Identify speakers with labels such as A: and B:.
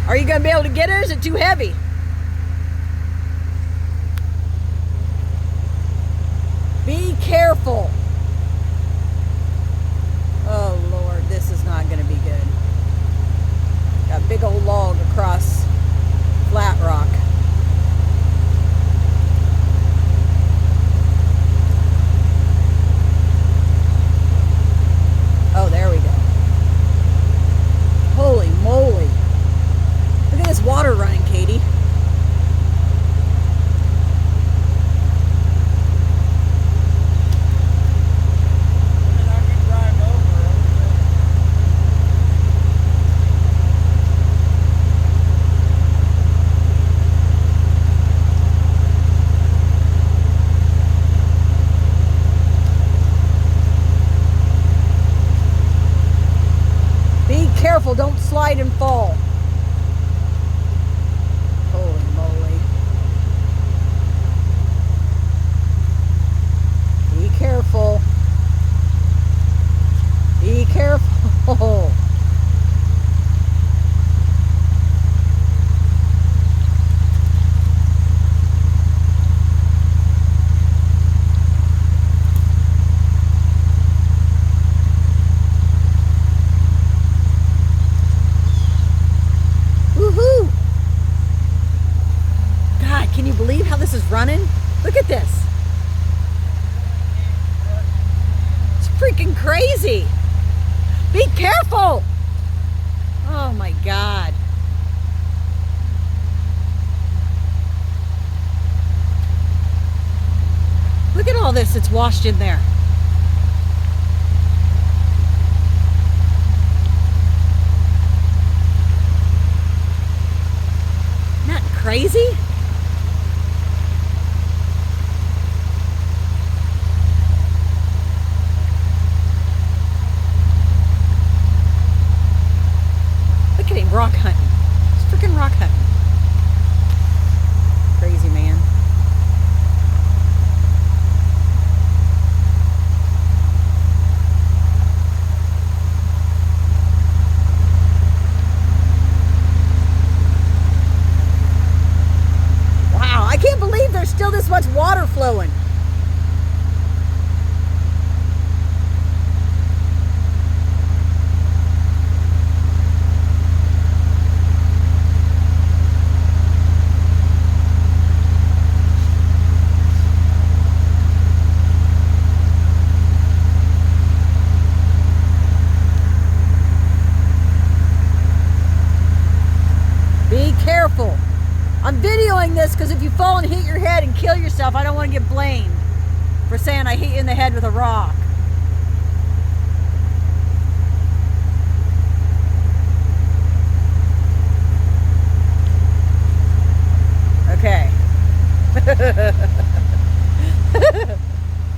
A: Are you going to be able to get it, or is it too heavy? Be careful. Oh, Lord, this is not going to be good. Got a big old log across flat rock. Oh, there we go. Holy moly. Look at this water running, Katie. Careful, don't slide and fall. Holy moly. Be careful. Be careful. God, can you believe how this is running? Look at this. It's freaking crazy. Be careful. Oh my God. Look at all this that's washed in there. Isn't that crazy? Look at him rock hunting. He's freaking rock hunting. Crazy man. Wow, I can't believe there's still this much water flowing. Be careful. I'm videoing this because if you fall and hit your head and kill yourself, I don't want to get blamed for saying I hit you in the head with a rock. Okay.